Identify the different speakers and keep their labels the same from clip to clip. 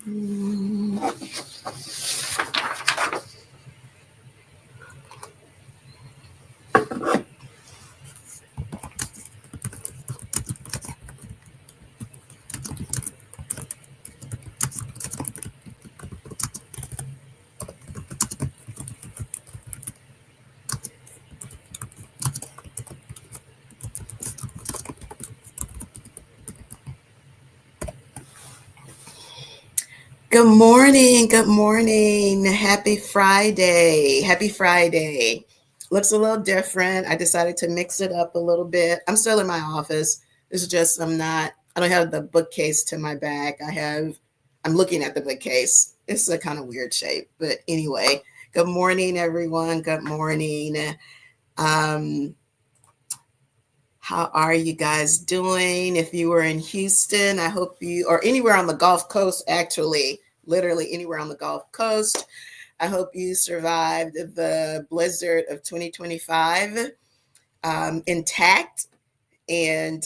Speaker 1: Good morning. Good morning. Happy Friday. Happy Friday. Looks a little different. I decided to mix it up a little bit. I'm still in my office. It's just I don't have the bookcase to my back. I'm looking at the bookcase. It's a kind of weird shape. But anyway, good morning, everyone. Good morning. Um, how are you guys doing? If you were in Houston, I hope or anywhere on the Gulf Coast, actually, literally anywhere on the Gulf Coast, I hope you survived the blizzard of 2025 intact and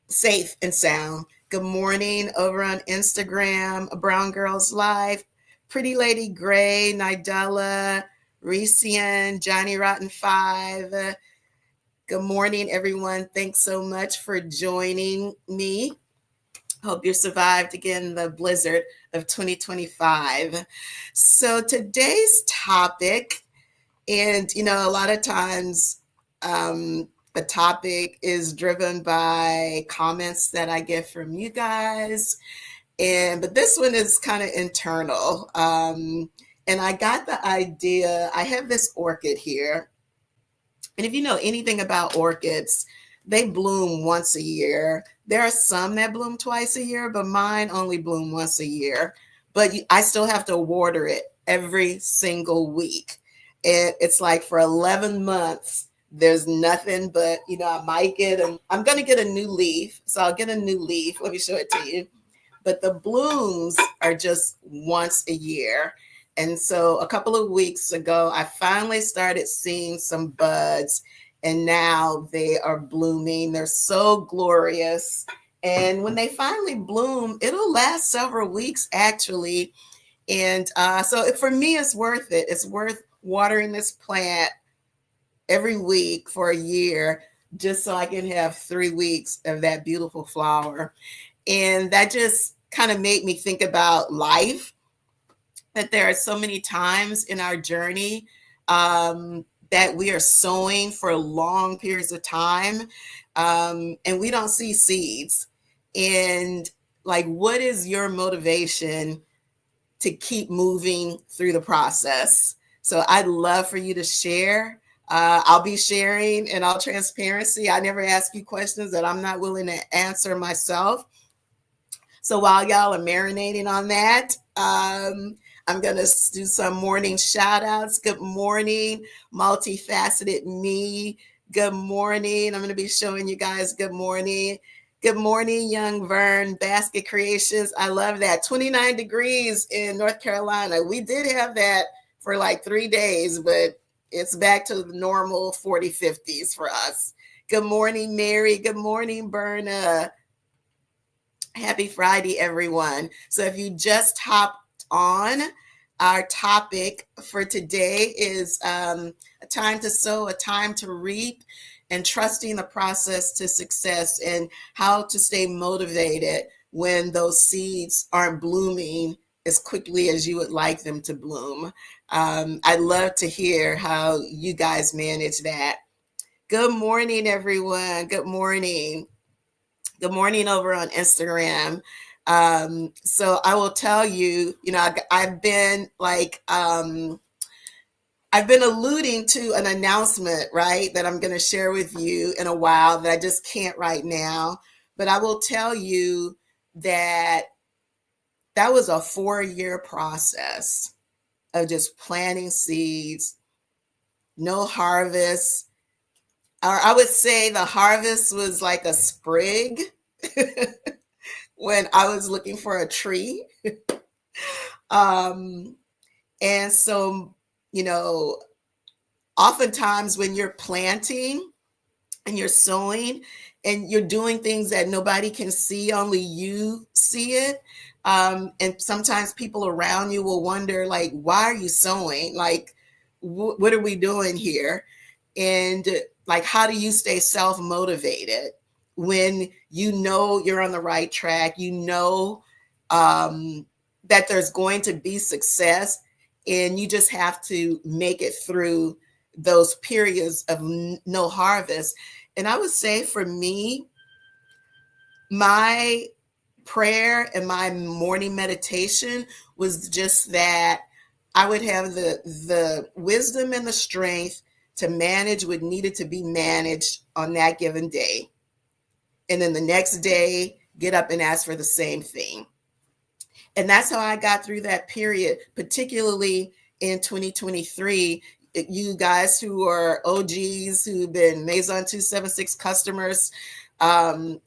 Speaker 1: safe and sound. Good morning over on Instagram, A Brown Girl's Life, Pretty Lady Gray, Nidella, Recian, Johnny Rotten 5. Good morning, everyone. Thanks so much for joining me. Hope you survived again the blizzard of 2025. So today's topic, and a lot of times the topic is driven by comments that I get from you guys, but this one is kind of internal. And I got the idea. I have this orchid here. And if you know anything about orchids, they bloom once a year. There are some that bloom twice a year, but mine only bloom once a year. But I still have to water it every single week. And it's like for 11 months, there's nothing but, I might I'm going to get a new leaf. So I'll get a new leaf. Let me show it to you. But the blooms are just once a year. And so a couple of weeks ago, I finally started seeing some buds, and now they are blooming. They're so glorious. And when they finally bloom, it'll last several weeks, actually. And so for me, it's worth it. It's worth watering this plant every week for a year, just so I can have 3 weeks of that beautiful flower. And that just kind of made me think about life, that there are so many times in our journey that we are sowing for long periods of time, and we don't see seeds. And like, what is your motivation to keep moving through the process? So I'd love for you to share. I'll be sharing in all transparency. I never ask you questions that I'm not willing to answer myself. So while y'all are marinating on that, I'm going to do some morning shout outs. Good morning, multifaceted me. Good morning. I'm going to be showing you guys good morning. Good morning, Young Vern, Basket Creations. I love that. 29 degrees in North Carolina. We did have that for like 3 days, but it's back to the normal 40, 50s for us. Good morning, Mary. Good morning, Berna. Happy Friday, everyone. So if you just hopped on, our topic for today is a time to sow, a time to reap, and trusting the process to success, and how to stay motivated when those seeds aren't blooming as quickly as you would like them to bloom. I'd love to hear how you guys manage that. Good morning, everyone. Good morning. Good morning over on Instagram. So I will tell you, I've been alluding to an announcement, right, that I'm going to share with you in a while that I just can't right now. But I will tell you that was a 4-year process of just planting seeds, no harvest. Or I would say the harvest was like a sprig when I was looking for a tree. And so, oftentimes when you're planting and you're sowing and you're doing things that nobody can see, only you see it, And sometimes people around you will wonder, like, why are you sewing? Like, what are we doing here? And like, how do you stay self-motivated when you know you're on the right track? You know that there's going to be success, and you just have to make it through those periods of no harvest. And I would say for me, my prayer and my morning meditation was just that I would have the wisdom and the strength to manage what needed to be managed on that given day. And then the next day, get up and ask for the same thing. And that's how I got through that period, particularly in 2023. You guys who are OGs, who've been Maison 276 customers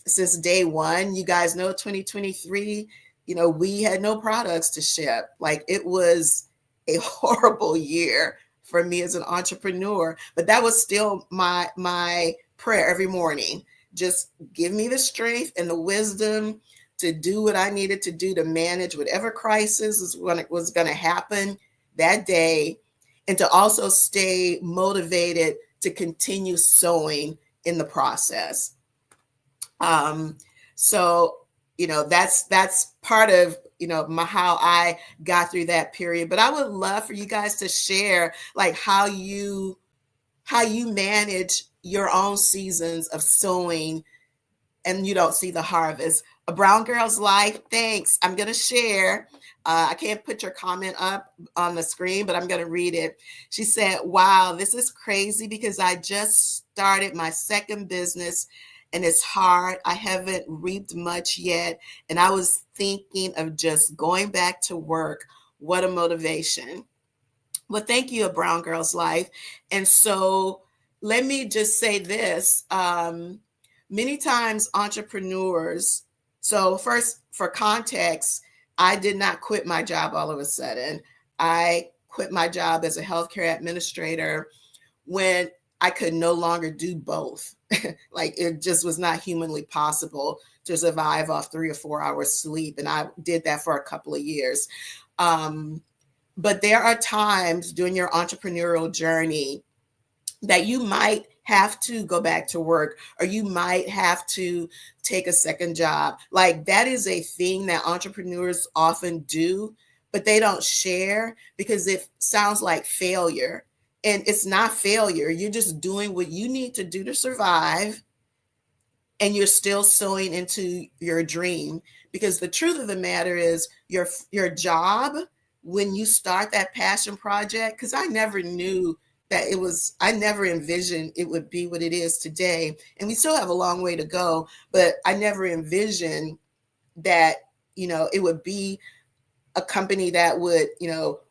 Speaker 1: since day one, you guys know 2023, we had no products to ship. Like, it was a horrible year for me as an entrepreneur, but that was still my prayer every morning. Just give me the strength and the wisdom to do what I needed to do to manage whatever crisis was going to happen that day, and to also stay motivated to continue sowing in the process. So, that's part of, how I got through that period. But I would love for you guys to share, like, how you manage your own seasons of sowing and you don't see the harvest. A Brown Girl's Life, thanks. I'm going to share. I can't put your comment up on the screen, but I'm going to read it. She said, wow, this is crazy because I just started my second business and it's hard. I haven't reaped much yet. And I was thinking of just going back to work. What a motivation. Well, thank you, A Brown Girl's Life. And so let me just say this. Many times entrepreneurs, so first for context, I did not quit my job all of a sudden. I quit my job as a healthcare administrator when I could no longer do both. Like, it just was not humanly possible to survive off 3 or 4 hours sleep. And I did that for a couple of years. But there are times during your entrepreneurial journey that you might have to go back to work, or you might have to take a second job. Like, that is a thing that entrepreneurs often do, but they don't share because it sounds like failure. And it's not failure. You're just doing what you need to do to survive, and you're still sowing into your dream. Because the truth of the matter is, your job, when you start that passion project, because I never knew that I never envisioned it would be what it is today. And we still have a long way to go, but I never envisioned that, it would be a company that would,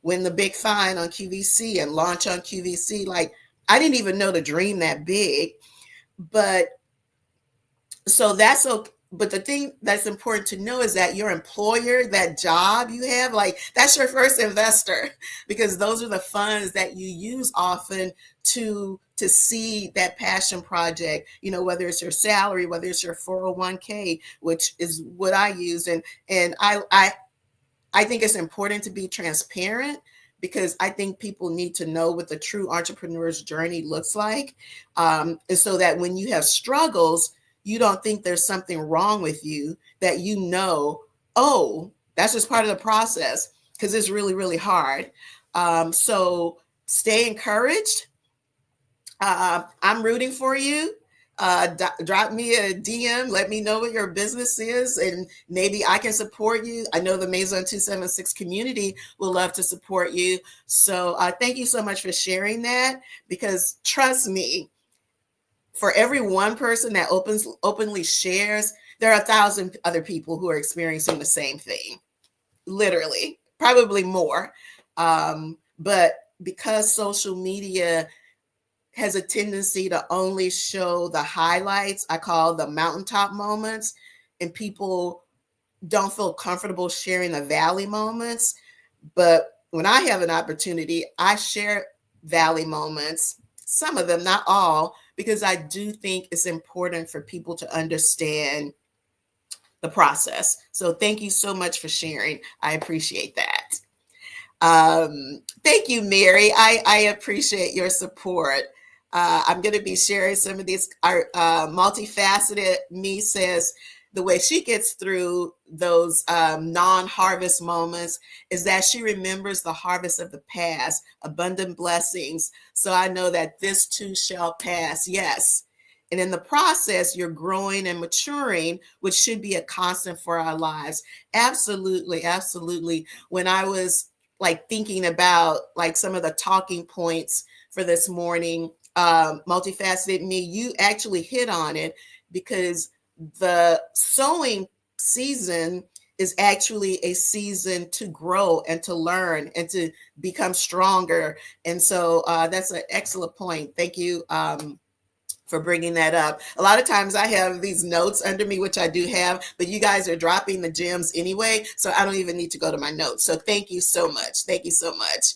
Speaker 1: win the big fine on QVC and launch on QVC. Like, I didn't even know the dream that big. But so that's okay. But the thing that's important to know is that your employer, that job you have, like, that's your first investor, because those are the funds that you use often to see that passion project, whether it's your salary, whether it's your 401k, which is what I use. And I think it's important to be transparent, because I think people need to know what the true entrepreneur's journey looks like. And so that when you have struggles, you don't think there's something wrong with you, that oh, that's just part of the process, because it's really, really hard. So stay encouraged. I'm rooting for you. Drop me a DM. Let me know what your business is, and maybe I can support you. I know the Maison 276 community will love to support you. So thank you so much for sharing that, because trust me, for every one person that openly shares, there are 1,000 other people who are experiencing the same thing, literally, probably more. But because social media has a tendency to only show the highlights, I call the mountaintop moments, and people don't feel comfortable sharing the valley moments. But when I have an opportunity, I share valley moments, some of them, not all, because I do think it's important for people to understand the process. So thank you so much for sharing. I appreciate that. Thank you, Mary. I appreciate your support. I'm going to be sharing some of these. Our multifaceted me says the way she gets through those non-harvest moments is that she remembers the harvest of the past, abundant blessings. So I know that this too shall pass. Yes. And in the process, you're growing and maturing, which should be a constant for our lives. Absolutely. Absolutely. When I was like thinking about like some of the talking points for this morning, multifaceted me, you actually hit on it, because the sowing season is actually a season to grow and to learn and to become stronger. And so that's an excellent point. Thank you for bringing that up. A lot of times I have these notes under me, which I do have, but you guys are dropping the gems anyway, so I don't even need to go to my notes. So thank you so much. Thank you so much.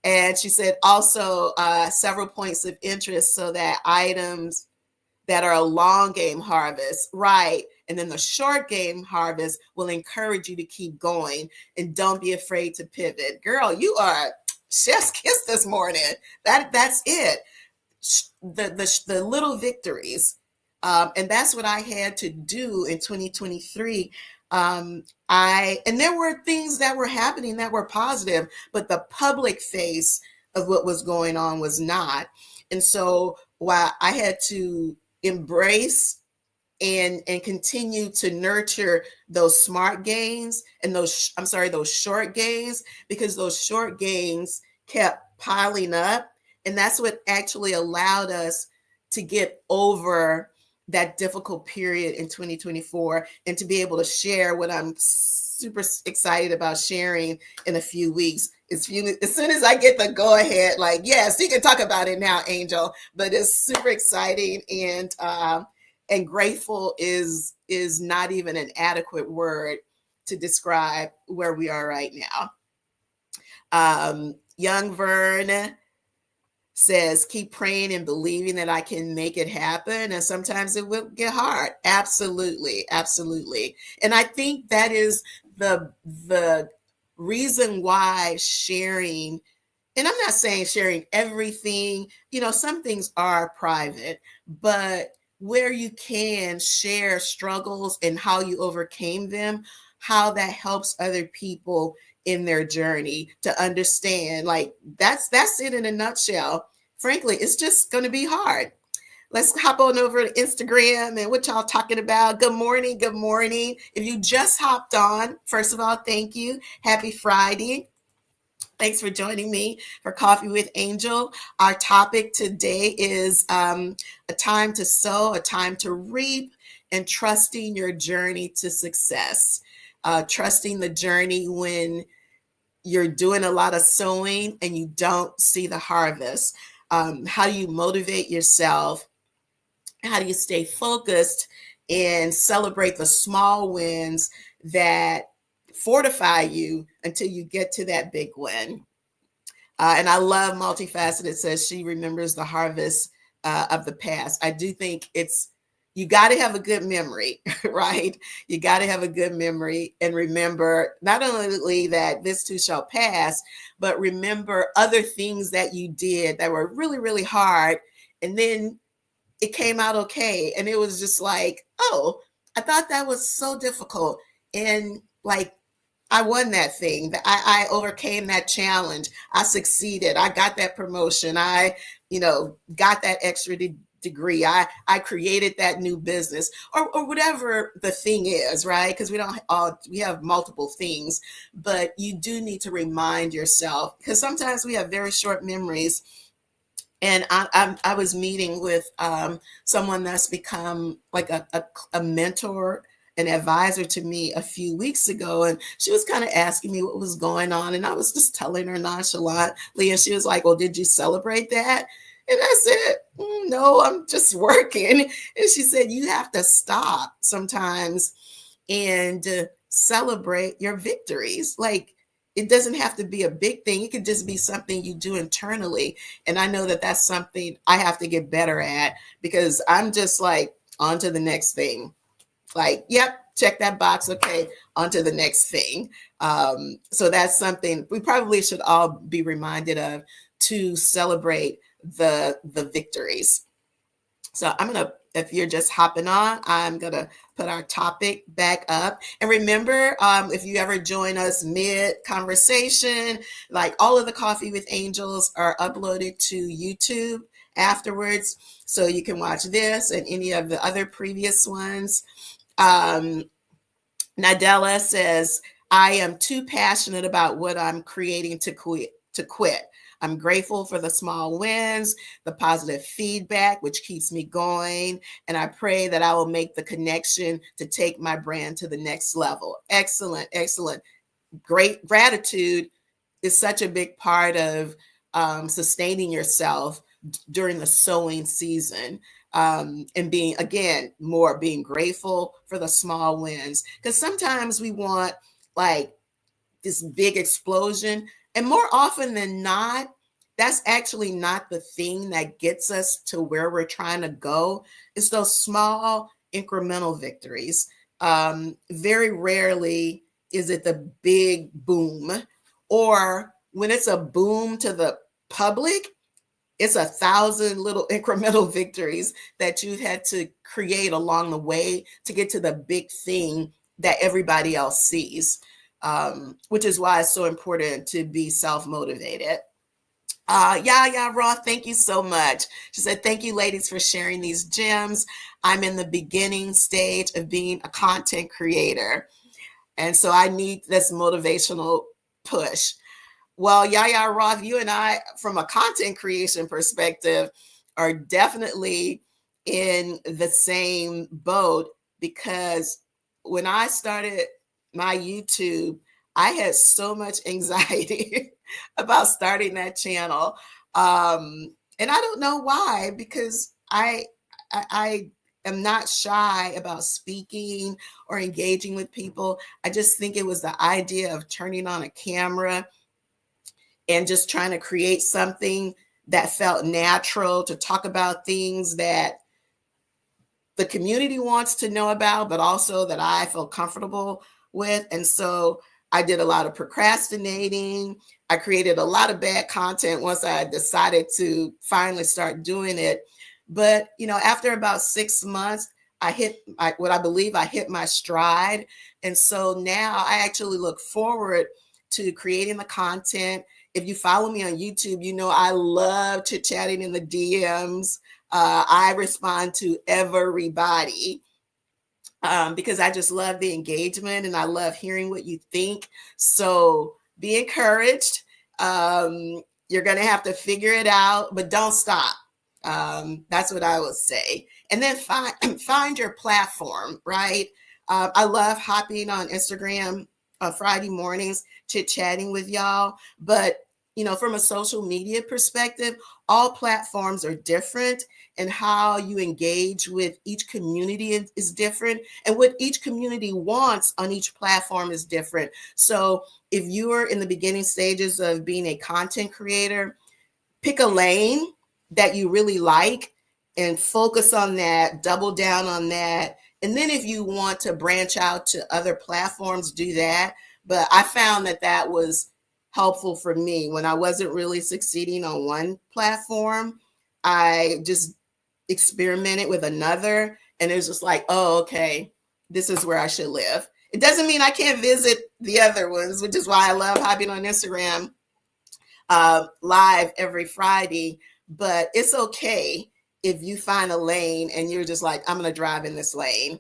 Speaker 1: And she said also several points of interest, so that items that are a long game harvest, right? And then the short game harvest will encourage you to keep going, and don't be afraid to pivot. Girl, you are chef's kiss this morning. That's it. The little victories, and that's what I had to do in 2023. And there were things that were happening that were positive, but the public face of what was going on was not. And so while I had to embrace and continue to nurture those smart gains and those short gains, because those short gains kept piling up, and that's what actually allowed us to get over that difficult period in 2024, and to be able to share what I'm super excited about sharing in a few weeks. As soon as I get the go ahead, like, yes, you can talk about it now, Angel. But it's super exciting, and grateful is not even an adequate word to describe where we are right now. Young Vern says, keep praying and believing that I can make it happen. And sometimes it will get hard. Absolutely. Absolutely. And I think that is the reason why sharing, and I'm not saying sharing everything, some things are private, but where you can share struggles and how you overcame them, how that helps other people in their journey to understand, like, that's it in a nutshell. Frankly, it's just going to be hard. Let's hop on over to Instagram and what y'all talking about. Good morning. Good morning. If you just hopped on, first of all, thank you. Happy Friday. Thanks for joining me for Coffee with Angel. Our topic today is a time to sow, a time to reap, and trusting your journey to success. Trusting the journey when you're doing a lot of sowing and you don't see the harvest. How do you motivate yourself? How do you stay focused and celebrate the small wins that fortify you until you get to that big win? And I love Multifaceted says she remembers the harvest of the past. I do think you got to have a good memory, right? You got to have a good memory and remember not only that this too shall pass, but remember other things that you did that were really, really hard. And then it came out okay. And it was just like, oh, I thought that was so difficult. And like, I won that thing. I overcame that challenge. I succeeded. I got that promotion. I, got that extra degree. I created that new business, or whatever the thing is, right? Because we have multiple things, but you do need to remind yourself, because sometimes we have very short memories. And I was meeting with someone that's become like a mentor, an advisor to me a few weeks ago. And she was kind of asking me what was going on. And I was just telling her nonchalantly. And she was like, well, did you celebrate that? And I said, no, I'm just working. And she said, you have to stop sometimes and celebrate your victories. Like, it doesn't have to be a big thing. It could just be something you do internally. And I know that that's something I have to get better at, because I'm just like, on to the next thing. Like, yep, check that box. Okay, on to the next thing. So that's something we probably should all be reminded of to celebrate the victories. So I'm gonna, if you're just hopping on, I'm gonna put our topic back up. And remember, if you ever join us mid conversation, like all of the Coffee with Angels are uploaded to YouTube afterwards, so you can watch this and any of the other previous ones. Nadella says, I am too passionate about what I'm creating to quit. I'm grateful for the small wins, the positive feedback, which keeps me going. And I pray that I will make the connection to take my brand to the next level. Excellent, excellent. Great gratitude is such a big part of sustaining yourself during the sowing season, and being, again, more being grateful for the small wins, because sometimes we want like this big explosion, and more often than not, that's actually not the thing that gets us to where we're trying to go. It's those small incremental victories. Very rarely is it the big boom, or when it's a boom to the public, it's 1,000 little incremental victories that you've had to create along the way to get to the big thing that everybody else sees, which is why it's so important to be self-motivated. Yeah, Roth, thank you so much. She said, thank you, ladies, for sharing these gems. I'm in the beginning stage of being a content creator, and so I need this motivational push. Well, Yaya Roth, you and I, from a content creation perspective, are definitely in the same boat, because when I started my YouTube, I had so much anxiety about starting that channel. And I don't know why, because I am not shy about speaking or engaging with people. I just think it was the idea of turning on a camera and just trying to create something that felt natural, to talk about things that the community wants to know about, but also that I feel comfortable with. And so I did a lot of procrastinating. I created a lot of bad content once I decided to finally start doing it. But, after about 6 months, I hit what I believe I hit my stride. And so now I actually look forward to creating the content. If you follow me on YouTube, I love chit-chatting in the DMs. I respond to everybody, because I just love the engagement and I love hearing what you think. So be encouraged. You're going to have to figure it out, but don't stop. That's what I would say. And then find your platform, right? I love hopping on Instagram on Friday mornings, chit-chatting with y'all. But, from a social media perspective, all platforms are different, and how you engage with each community is different, and what each community wants on each platform is different. So if you are in the beginning stages of being a content creator, pick a lane that you really like and focus on that, double down on that. And then if you want to branch out to other platforms, do that. But I found that was helpful for me when I wasn't really succeeding on one platform. I just experimented with another, and it was just like, oh, okay, this is where I should live. It doesn't mean I can't visit the other ones, which is why I love hopping on Instagram live every Friday. But it's okay if you find a lane and you're just like, I'm going to drive in this lane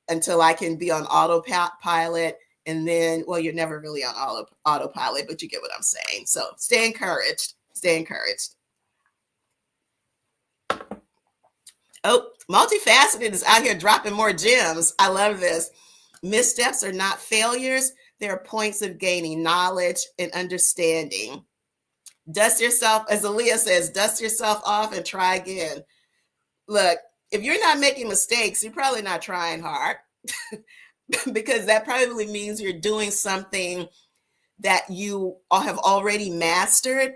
Speaker 1: until I can be on autopilot. And then, well, you're never really on autopilot, but you get what I'm saying. So stay encouraged. Stay encouraged. Oh, multifaceted is out here dropping more gems. I love this. Missteps are not failures. They're points of gaining knowledge and understanding. Dust yourself, as Aaliyah says, dust yourself off and try again. Look, if you're not making mistakes, you're probably not trying hard. Because that probably means you're doing something that you have already mastered.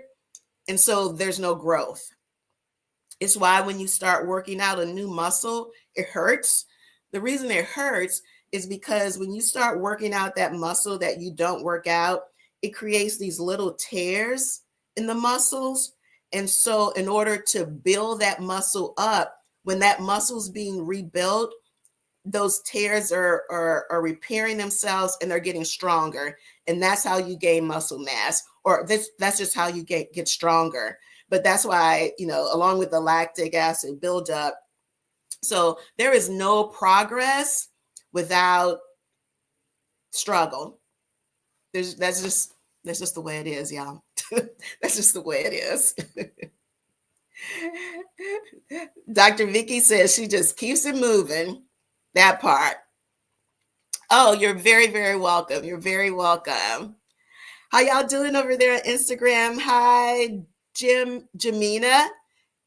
Speaker 1: And so there's no growth. It's why when you start working out a new muscle, it hurts. The reason it hurts is because when you start working out that muscle that you don't work out, it creates these little tears in the muscles. And so, in order to build that muscle up, when that muscle's being rebuilt, those tears are repairing themselves and they're getting stronger. And that's how you gain muscle mass, or that's just how you get stronger. But that's why, along with the lactic acid buildup, so there is no progress without struggle. That's just the way it is, y'all. That's just the way it is. Dr. Vicky says she just keeps it moving. That part. Oh, you're very, very welcome. You're very welcome. How y'all doing over there on Instagram? Hi, Jamina.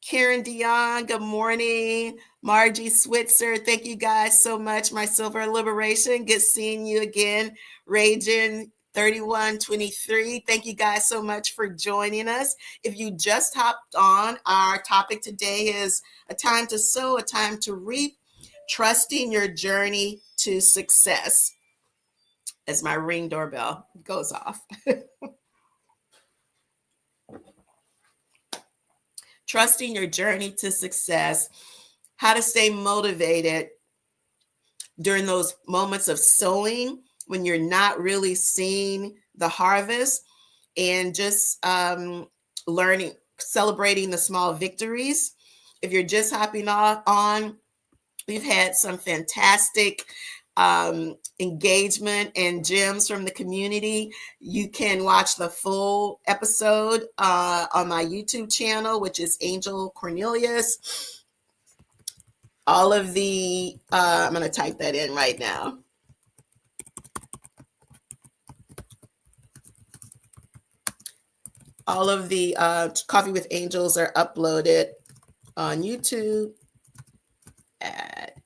Speaker 1: Karen Dion, good morning. Margie Switzer, thank you guys so much. My Silver Liberation, good seeing you again. Raging 3123, thank you guys so much for joining us. If you just hopped on, our topic today is a time to sow, a time to reap, trusting your journey to success. As my Ring doorbell goes off. Trusting your journey to success, how to stay motivated during those moments of sowing when you're not really seeing the harvest, and just learning, celebrating the small victories. If you're just hopping on, we've had some fantastic engagement and gems from the community. You can watch the full episode on my YouTube channel, which is Angel Cornelius. All of the, I'm going to type that in right now. All of the Coffee with Angels are uploaded on YouTube at,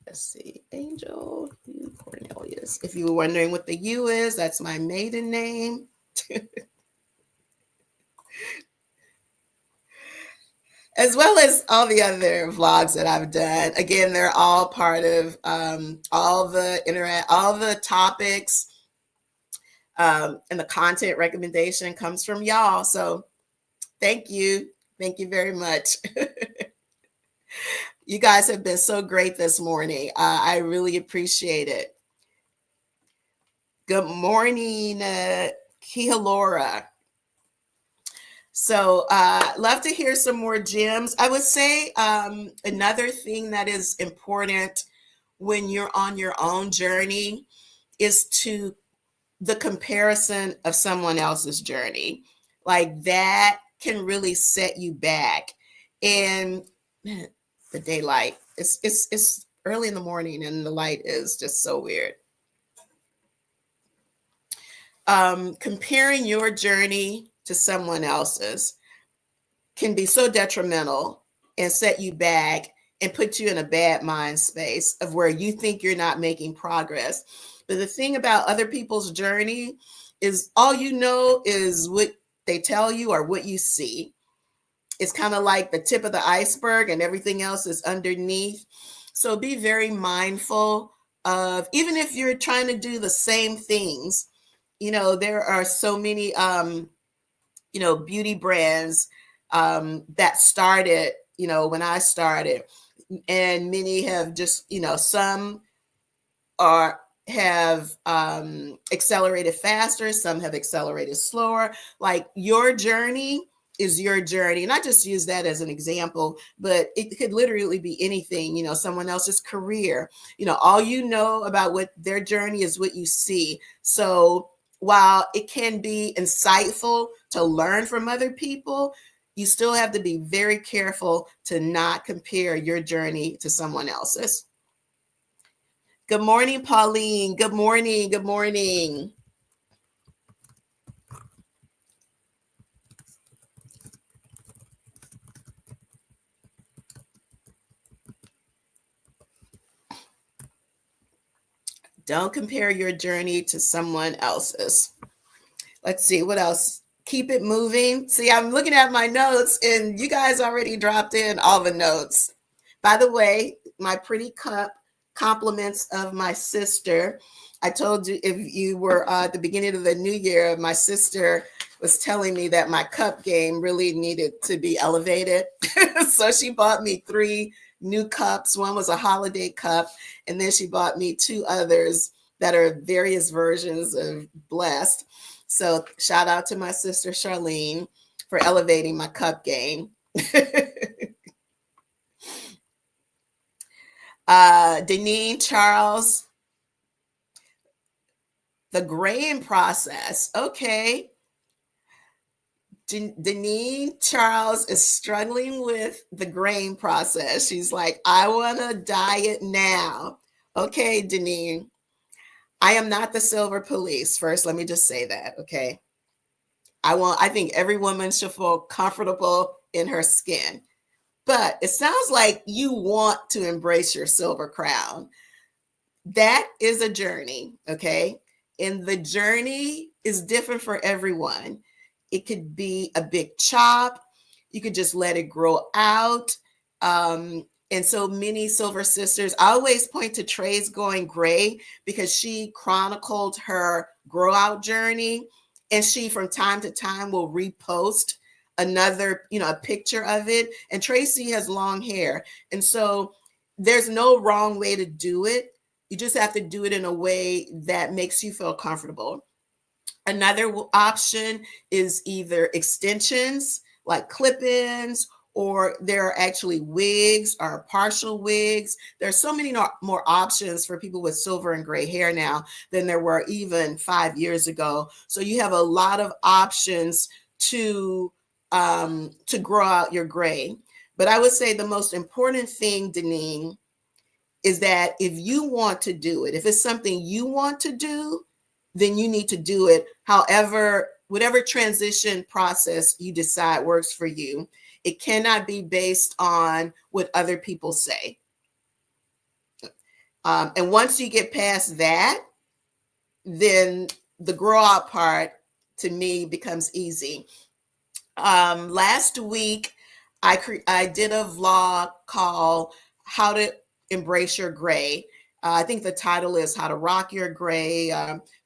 Speaker 1: let's see, Angel Cornelius. If you were wondering what the U is, that's my maiden name. As well as all the other vlogs that I've done. Again, they're all part of all the topics, and the content recommendation comes from y'all. So thank you. Thank you very much. You guys have been so great this morning. I really appreciate it. Good morning, Kihalora. So love to hear some more gems. I would say another thing that is important when you're on your own journey is to the comparison of someone else's journey. Like that can really set you back. And man, the daylight, it's early in the morning and the light is just so weird. Comparing your journey to someone else's can be so detrimental and set you back and put you in a bad mind space of where you think you're not making progress. But the thing about other people's journey is all you know is what they tell you or what you see. It's kind of like the tip of the iceberg and everything else is underneath. So be very mindful of, even if you're trying to do the same things, there are so many, beauty brands that started, when I started, and many have just, some have accelerated faster, some have accelerated slower. Like your journey is your journey. And I just use that as an example, but it could literally be anything, someone else's career, all you know about what their journey is what you see. So while it can be insightful to learn from other people, you still have to be very careful to not compare your journey to someone else's. Good morning, Pauline. Good morning. Good morning. Don't compare your journey to someone else's. Let's see, what else? Keep it moving. See, I'm looking at my notes and you guys already dropped in all the notes. By the way, my pretty cup compliments of my sister. I told you, if you were at the beginning of the new year, my sister was telling me that my cup game really needed to be elevated. So she bought me 3 new cups. One was a holiday cup, and then she bought me 2 others that are various versions of blessed. So shout out to my sister Charlene for elevating my cup game. Deneen Charles, the graying process. Okay. Deneen Charles is struggling with the graying process. She's like, I want to diet now. Okay, Deneen, I am not the silver police. First, let me just say that. Okay. I think every woman should feel comfortable in her skin. But it sounds like you want to embrace your silver crown. That is a journey, okay? And the journey is different for everyone. It could be a big chop. You could just let it grow out. And so many silver sisters, I always point to Trey's Going Gray because she chronicled her grow out journey. And she, from time to time, will repost another, a picture of it. And Tracy has long hair. And so there's no wrong way to do it. You just have to do it in a way that makes you feel comfortable. Another option is either extensions like clip-ins, or there are actually wigs or partial wigs. There's so many more options for people with silver and gray hair now than there were even 5 years ago. So you have a lot of options to grow out your gray. But I would say the most important thing, Deneen, is that if you want to do it, if it's something you want to do, then you need to do it. However, whatever transition process you decide works for you, it cannot be based on what other people say. And once you get past that, then the grow out part to me becomes easy. Last week, I did a vlog called How to Embrace Your Gray. I think the title is How to Rock Your Gray.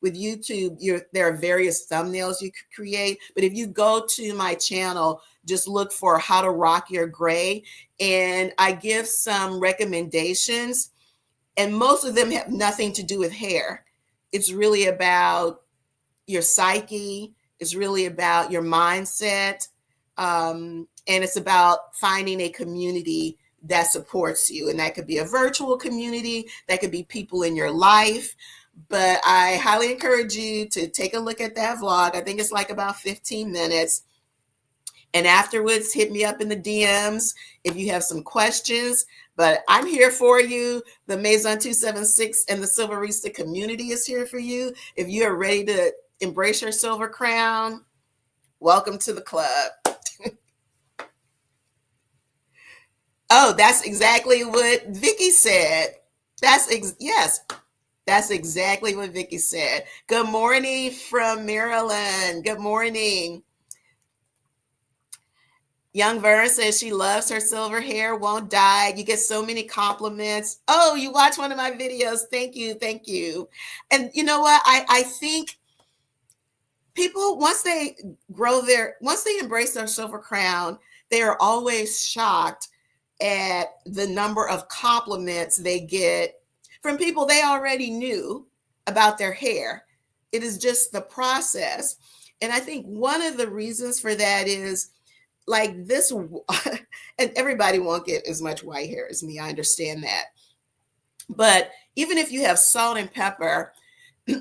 Speaker 1: With YouTube, there are various thumbnails you could create. But if you go to my channel, just look for How to Rock Your Gray. And I give some recommendations. And most of them have nothing to do with hair. It's really about your psyche. It's really about your mindset. And it's about finding a community that supports you. And that could be a virtual community, that could be people in your life. But I highly encourage you to take a look at that vlog. I think it's like about 15 minutes. And afterwards, hit me up in the DMs if you have some questions. But I'm here for you. The Maison 276 and the Silverista community is here for you. If you are ready to embrace your silver crown, welcome to the club. Oh, that's exactly what Vicky said. Yes, that's exactly what Vicky said. Good morning from Maryland. Good morning. Young Vern says she loves her silver hair, won't dye. You get so many compliments. Oh, you watch one of my videos. Thank you. Thank you. And you know what? I think people, once they embrace their silver crown, they are always shocked at the number of compliments they get from people they already knew about their hair. It is just the process. And I think one of the reasons for that is like this, and everybody won't get as much white hair as me. I understand that. But even if you have salt and pepper,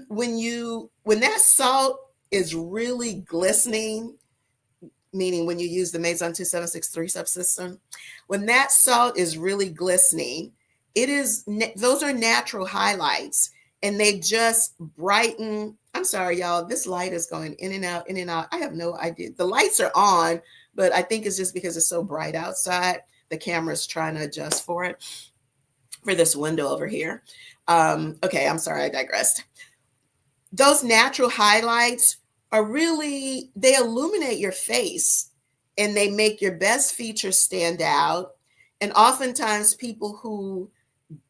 Speaker 1: when that salt is really glistening, meaning when you use the Maison 2763 subsystem, when that salt is really glistening, those are natural highlights, and they just brighten. I'm sorry, y'all, this light is going in and out, in and out. I have no idea. The lights are on, but I think it's just because it's so bright outside. The camera's trying to adjust for this window over here. Okay, I'm sorry, I digressed. Those natural highlights they illuminate your face, and they make your best features stand out. And oftentimes people who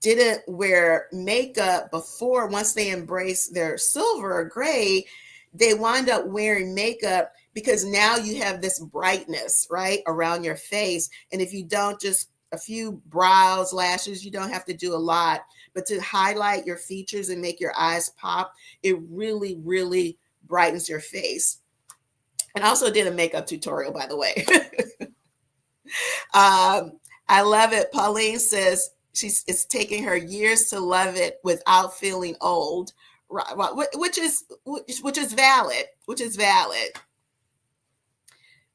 Speaker 1: didn't wear makeup before, once they embraced their silver or gray, they wind up wearing makeup because now you have this brightness, right, around your face. And if you don't, just a few brows, lashes, you don't have to do a lot, but to highlight your features and make your eyes pop, it really, really brightens your face. And I also did a makeup tutorial, by the way. I love it. Pauline says it's taking her years to love it without feeling old, which is valid, which is valid.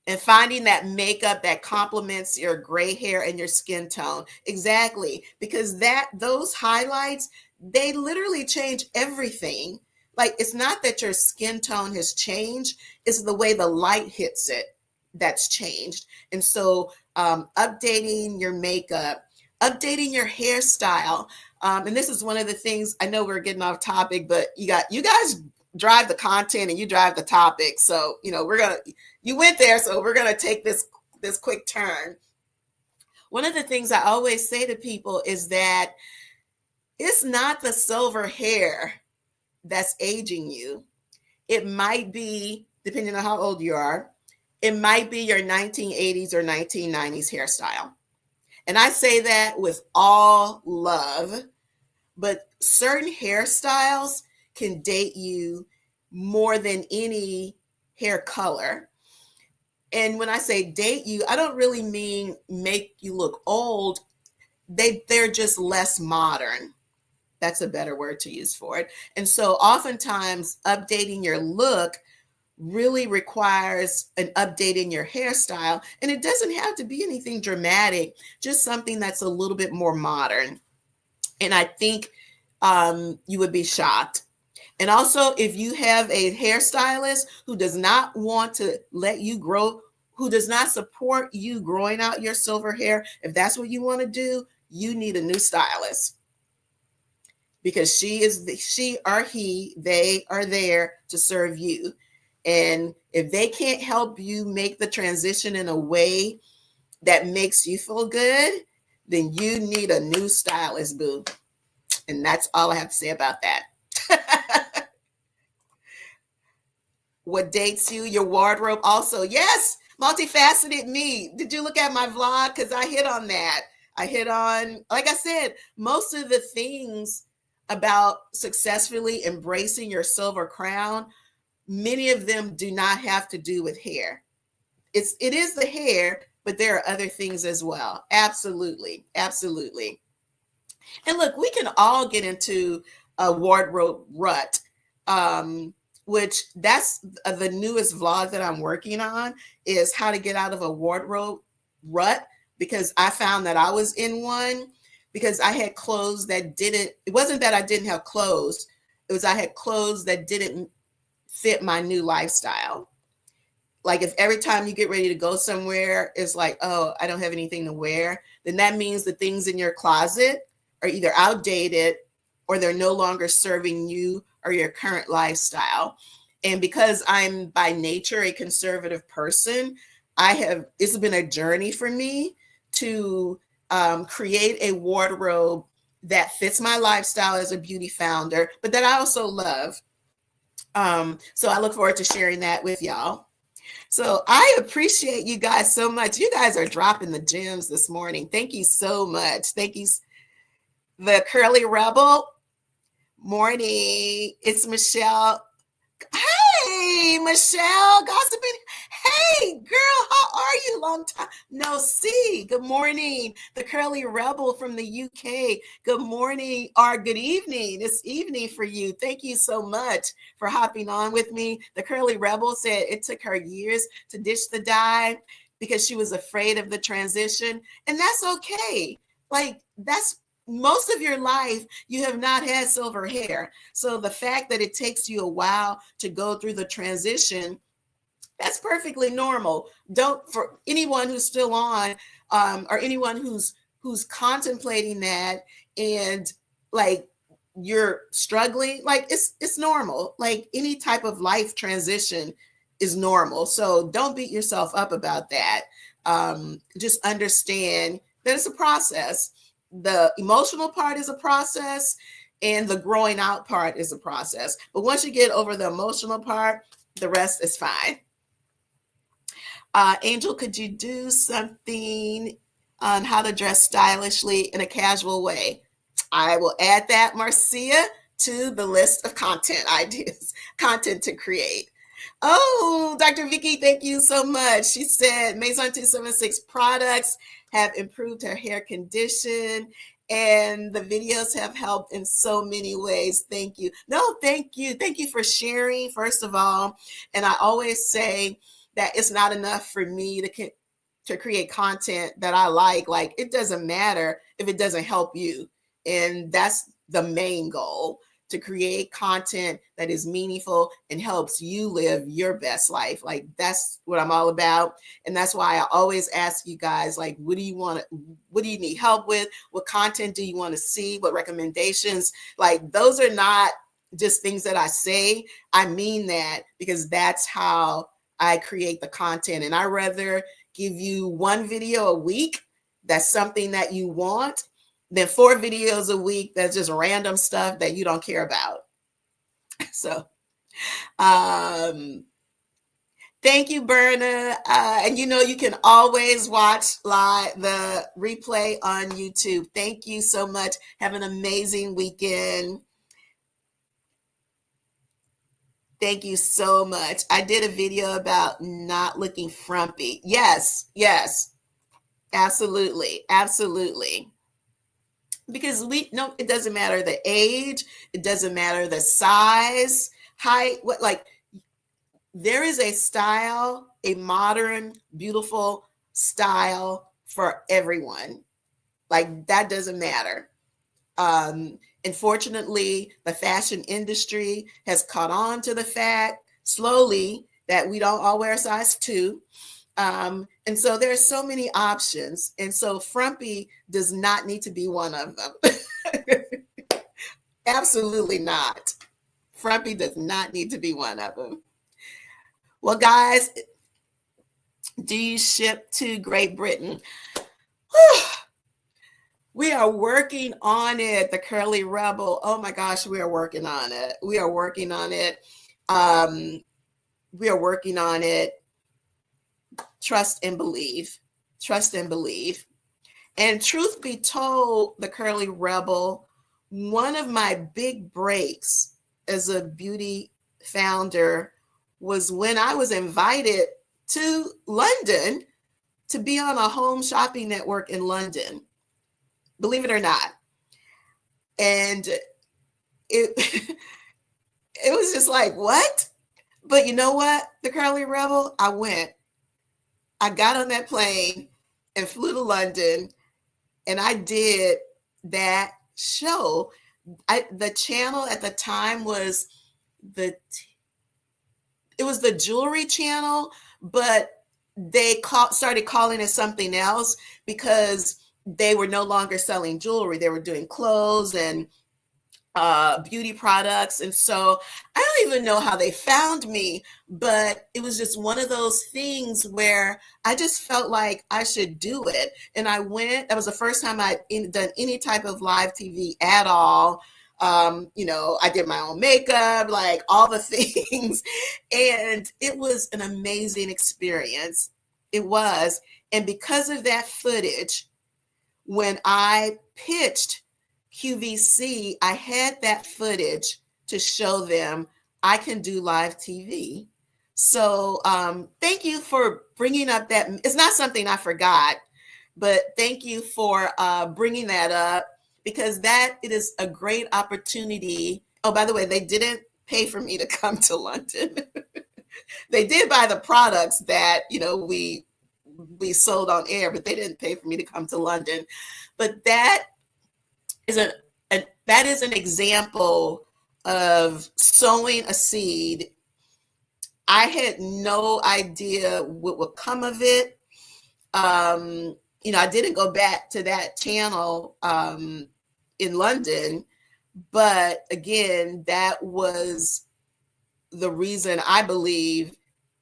Speaker 1: And finding that makeup that complements your gray hair and your skin tone. Exactly. Because those highlights, they literally change everything. Like, it's not that your skin tone has changed, it's the way the light hits it that's changed. And so updating your makeup, updating your hairstyle. And this is one of the things, I know we're getting off topic, but you guys drive the content and you drive the topic. So, you went there, so we're going to take this quick turn. One of the things I always say to people is that it's not the silver hair that's aging you. It might be, depending on how old you are, it might be your 1980s or 1990s hairstyle. And I say that with all love, but certain hairstyles can date you more than any hair color. And when I say date you, I don't really mean make you look old. They're just less modern. That's a better word to use for it. And so oftentimes updating your look really requires an update in your hairstyle. And it doesn't have to be anything dramatic, just something that's a little bit more modern. And I think you would be shocked. And also, if you have a hairstylist who does not want to let you grow, who does not support you growing out your silver hair, if that's what you want to do, you need a new stylist. Because she or he, they are there to serve you. And if they can't help you make the transition in a way that makes you feel good, then you need a new stylist, boo. And that's all I have to say about that. What dates you? Your wardrobe also. Yes, multifaceted me. Did you look at my vlog? Because I hit on that. I hit on, like I said, most of the things about successfully embracing your silver crown, many of them do not have to do with hair. It is the hair, but there are other things as well. Absolutely. Absolutely. And look, we can all get into a wardrobe rut, which that's the newest vlog that I'm working on, is how to get out of a wardrobe rut, because I found that I was in one because I had clothes that it wasn't that I didn't have clothes. It was I had clothes that didn't fit my new lifestyle. Like, if every time you get ready to go somewhere, it's like, oh, I don't have anything to wear, then that means the things in your closet are either outdated or they're no longer serving you or your current lifestyle. And because I'm by nature a conservative person, it's been a journey for me to create a wardrobe that fits my lifestyle as a beauty founder, but that I also love. So I look forward to sharing that with y'all. So I appreciate you guys so much. You guys are dropping the gems this morning. Thank you so much. Thank you. The Curly Rebel. Morning. It's Michelle. Hey, Michelle. Gossiping. Hey, girl. How are you? Long time no see. Good morning. The Curly Rebel from the UK. Good morning or good evening. It's evening for you. Thank you so much for hopping on with me. The Curly Rebel said it took her years to ditch the dye because she was afraid of the transition. And that's okay. Like, that's most of your life, you have not had silver hair. So the fact that it takes you a while to go through the transition, that's perfectly normal. For anyone who's still on, or anyone who's contemplating that, and like you're struggling, like it's normal. Like any type of life transition is normal. So don't beat yourself up about that. Just understand that it's a process. the emotional part is a process, and the growing out part is a process. But once you get over the emotional part, the rest is fine. Angel, could you do something on how to dress stylishly in a casual way? I will add that, Marcia, to the list of content ideas, content to create. Oh, Dr. Vicky, thank you so much. She said Maison 276 products have improved her hair condition, and the videos have helped in so many ways. Thank you. No, thank you. Thank you for sharing, first of all. And I always say that it's not enough for me to create content that I like. Like, it doesn't matter if it doesn't help you. And that's the main goal, to create content that is meaningful and helps you live your best life. Like, that's what I'm all about. And that's why I always ask you guys, like, what do you need help with? What content do you want to see? What recommendations? Like, those are not just things that I say. I mean that, because that's how I create the content. And I rather give you one video a week that's something that you want, than 4 videos a week that's just random stuff that you don't care about. So thank you, Berna. And you can always watch the replay on YouTube. Thank you so much. Have an amazing weekend. Thank you so much. I did a video about not looking frumpy. Yes, absolutely. Because it doesn't matter the age, it doesn't matter the size, height, there is a style, a modern, beautiful style for everyone. Like, that doesn't matter. Unfortunately, the fashion industry has caught on to the fact slowly that we don't all wear size 2. And so there are so many options. And so frumpy does not need to be one of them. Absolutely not. Frumpy does not need to be one of them. Well, guys, do you ship to Great Britain? We are working on it, the Curly Rebel. Oh my gosh, we are working on it. We are working on it. Trust and believe. Trust and believe. And truth be told, the Curly Rebel, one of my big breaks as a beauty founder was when I was invited to London to be on a home shopping network in London. Believe it or not. And it was just like, what? But you know what? The Curly Rebel, I went. I got on that plane and flew to London, and I did that show. The channel at the time was the jewelry channel, but they started calling it something else because they were no longer selling jewelry. They were doing clothes and beauty products. And so I don't even know how they found me, but it was just one of those things where I just felt like I should do it. And I went. That was the first time I'd done any type of live TV at all. I did my own makeup, like all the things. And it was an amazing experience. It was. And because of that footage, when I pitched QVC, I had that footage to show them I can do live TV. So thank you for bringing up that. It's not something I forgot, but thank you for bringing that up, because it is a great opportunity. Oh, by the way, they didn't pay for me to come to London. They did buy the products that, we sold on air, but they didn't pay for me to come to London. But that is an example of sowing a seed. I had no idea what would come of it. I didn't go back to that channel in London, but again, that was the reason I believe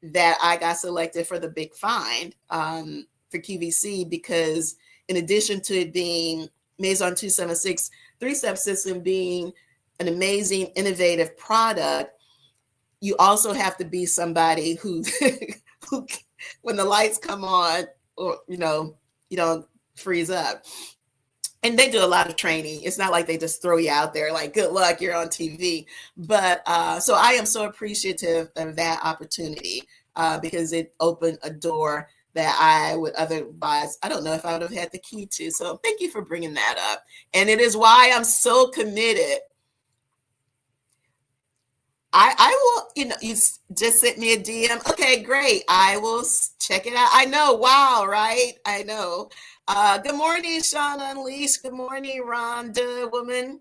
Speaker 1: that I got selected for the big find for QVC, because in addition to it being Maison 276 three-step system being an amazing, innovative product, you also have to be somebody who, who when the lights come on, or you don't freeze up. And they do a lot of training. It's not like they just throw you out there like, good luck, you're on TV. But so I am so appreciative of that opportunity because it opened a door that I would otherwise, I don't know if I would have had the key to. So thank you for bringing that up. And it is why I'm so committed. I will, you just sent me a DM. Okay, great. I will check it out. I know. Wow, right? I know. Good morning, Sean Unleashed. Good morning, Rhonda, woman.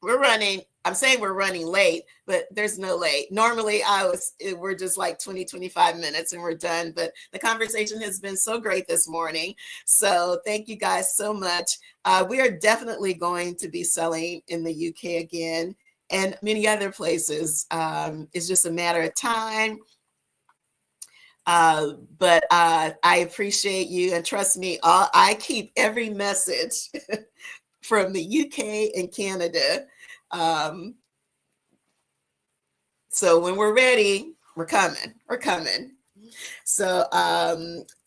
Speaker 1: We're running. I'm saying we're running late, but there's no late. Normally we're just like 20, 25 minutes and we're done. But the conversation has been so great this morning. So thank you guys so much. We are definitely going to be selling in the UK again and many other places. It's just a matter of time. But I appreciate you, and trust me, I keep every message from the UK and Canada. So when we're ready, we're coming. We're coming. So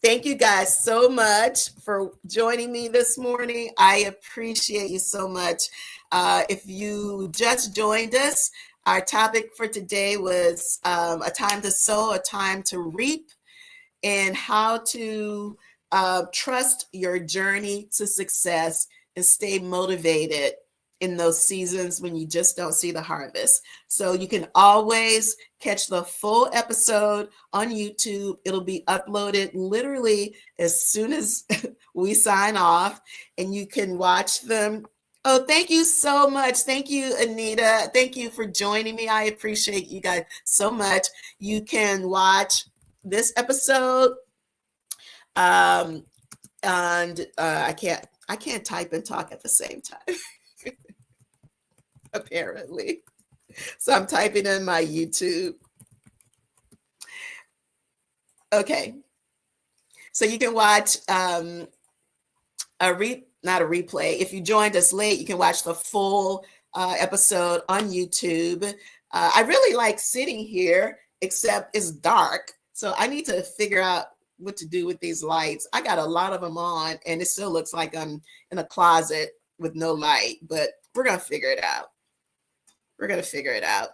Speaker 1: thank you guys so much for joining me this morning. I appreciate you so much. If you just joined us, our topic for today was a time to sow, a time to reap, and how to trust your journey to success and stay motivated in those seasons when you just don't see the harvest. So you can always catch the full episode on YouTube. It'll be uploaded literally as soon as we sign off, and you can watch them. Oh, thank you so much. Thank you, Anita. Thank you for joining me. I appreciate you guys so much. You can watch this episode, and I can't type and talk at the same time. Apparently. So I'm typing in my YouTube. Okay. So you can watch not a replay. If you joined us late, you can watch the full episode on YouTube. I really like sitting here, except it's dark. So I need to figure out what to do with these lights. I got a lot of them on, and it still looks like I'm in a closet with no light, but we're going to figure it out. We're going to figure it out.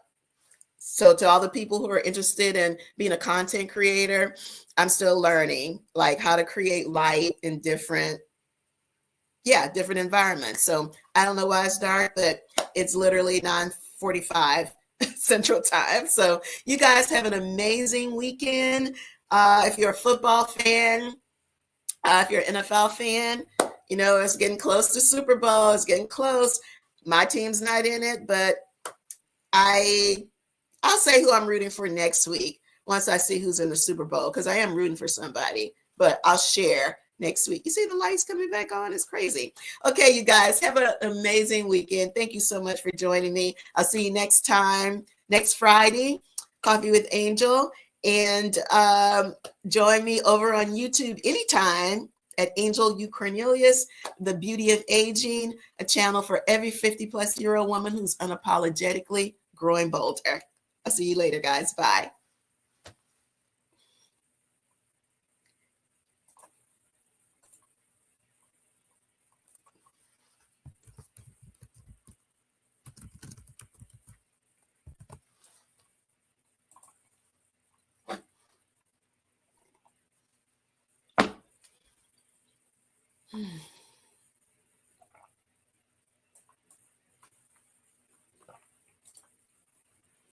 Speaker 1: So to all the people who are interested in being a content creator, I'm still learning like how to create light in different environments. So I don't know why it's dark, but it's literally 9:45 Central Time. So you guys have an amazing weekend. If you're a football fan, if you're an NFL fan, it's getting close to Super Bowl. It's getting close. My team's not in it, but I'll say who I'm rooting for next week once I see who's in the Super Bowl, because I am rooting for somebody, but I'll share next week. You see the lights coming back on? It's crazy. Okay, you guys, have an amazing weekend. Thank you so much for joining me. I'll see you next time, next Friday, Coffee with Angel. And join me over on YouTube anytime at Angelucornelius, The Beauty of Aging, a channel for every 50-plus-year-old woman who's unapologetically growing bolder. I'll see you later, guys. Bye.